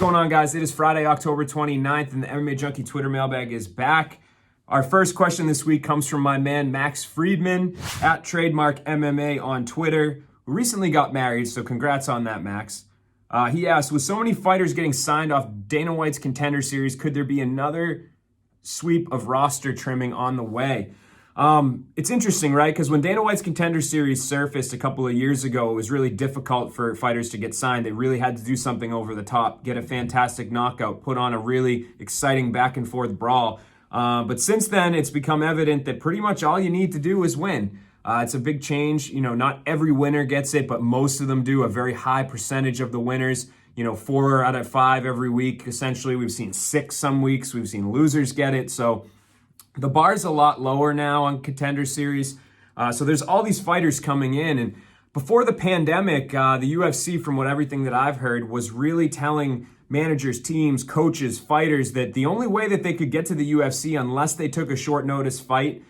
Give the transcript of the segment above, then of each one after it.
going on, guys? It is Friday, October 29th, and the MMA Junkie Twitter mailbag is back. Our first question this week comes from my man, Max Friedman, at Trademark MMA on Twitter, who recently got married, so congrats on that, Max. He asked, with so many fighters getting signed off Dana White's Contender Series, could there be another sweep of roster trimming on the way? It's interesting, right? Because when Dana White's Contender Series surfaced a couple of years ago, it was really difficult for fighters to get signed. They really had to do something over the top, get a fantastic knockout, put on a really exciting back and forth brawl. But since then, it's become evident that pretty much all you need to do is win. It's a big change. You know, not every winner gets it, but most of them do. A very high percentage of the winners, 4 out of 5 every week. Essentially, we've seen 6 some weeks. We've seen losers get it. So the bar's a lot lower now on Contender Series. So there's all these fighters coming in. And before the pandemic, the UFC, from everything that I've heard, was really telling managers, teams, coaches, fighters that the only way that they could get to the UFC unless they took a short notice fight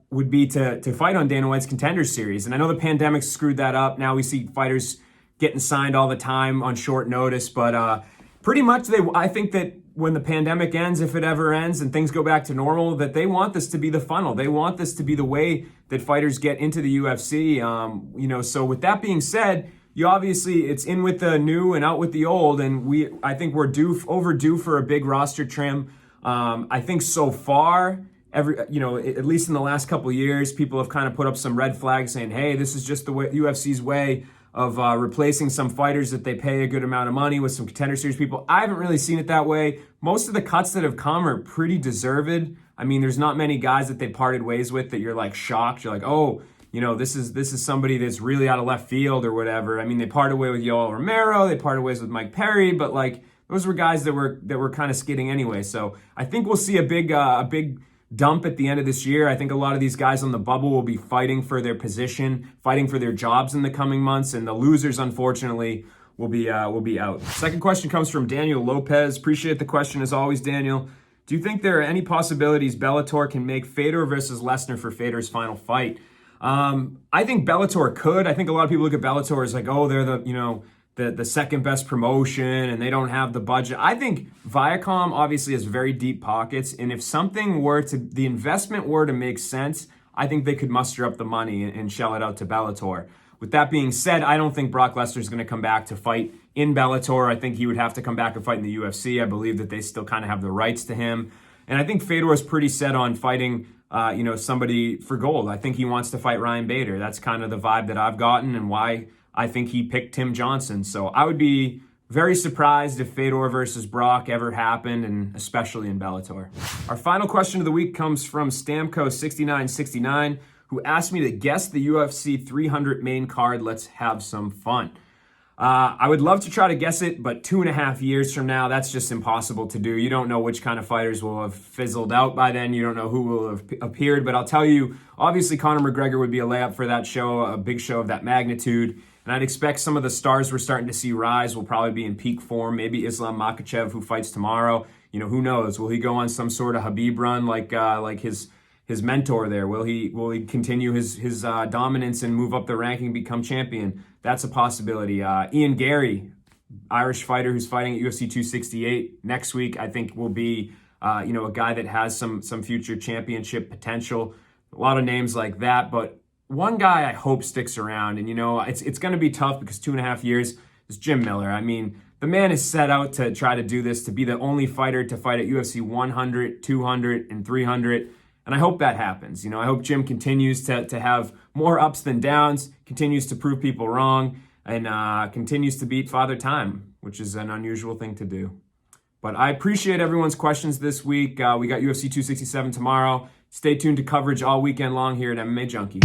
would be to fight on Dana White's Contender Series. And I know the pandemic screwed that up. Now we see fighters getting signed all the time on short notice. But pretty much I think that when the pandemic ends, if it ever ends and things go back to normal, that they want this to be the funnel. They want this to be the way that fighters get into the UFC. So with that being said, it's in with the new and out with the old, and I think we're overdue for a big roster trim. I think so far, at least in the last couple of years, people have kind of put up some red flags saying, hey, this is just the way UFC's way of replacing some fighters that they pay a good amount of money with some Contender Series people. I haven't really seen it that way. Most of the cuts that have come are pretty deserved. I mean, there's not many guys that they parted ways with that you're like shocked. You're like, oh, this is somebody that's really out of left field or whatever. I mean, they parted way with Yoel Romero, they parted ways with Mike Perry, but like those were guys that were kind of skidding anyway. So I think we'll see a big dump at the end of this year. I think a lot of these guys on the bubble will be fighting for their position, fighting for their jobs in the coming months, and the losers, unfortunately, will be out. Second question comes from Daniel Lopez. Appreciate the question as always, Daniel. Do you think there are any possibilities Bellator can make Fedor versus Lesnar for Fedor's final fight? I think Bellator could. I think a lot of people look at Bellator as like, oh, they're the second best promotion and they don't have the budget. I think Viacom obviously has very deep pockets, and if the investment were to make sense, I think they could muster up the money and shell it out to Bellator. With that being said, I don't think Brock Lesnar is going to come back to fight in Bellator. I think he would have to come back and fight in the UFC. I believe that they still kind of have the rights to him. And I think Fedor is pretty set on fighting somebody for gold. I think he wants to fight Ryan Bader. That's kind of the vibe that I've gotten and why I think he picked Tim Johnson. So I would be very surprised if Fedor versus Brock ever happened, and especially in Bellator. Our final question of the week comes from Stamco6969, who asked me to guess the UFC 300 main card. Let's have some fun. I would love to try to guess it, but 2.5 years from now, that's just impossible to do. You don't know which kind of fighters will have fizzled out by then. You don't know who will have appeared, but I'll tell you, obviously Conor McGregor would be a layup for that show, a big show of that magnitude. And I'd expect some of the stars we're starting to see rise will probably be in peak form. Maybe Islam Makhachev, who fights tomorrow. Who knows? Will he go on some sort of Khabib run like his mentor there? Will he continue his dominance and move up the ranking, become champion? That's a possibility. Ian Gary, Irish fighter who's fighting at UFC 268 next week, I think will be a guy that has some future championship potential. A lot of names like that, but one guy I hope sticks around, and it's going to be tough because 2.5 years is Jim Miller. I mean, the man is set out to try to do this, to be the only fighter to fight at UFC 100, 200, and 300. And I hope that happens. I hope Jim continues to have more ups than downs, continues to prove people wrong, and continues to beat Father Time, which is an unusual thing to do. But I appreciate everyone's questions this week. We got UFC 267 tomorrow. Stay tuned to coverage all weekend long here at MMA Junkie.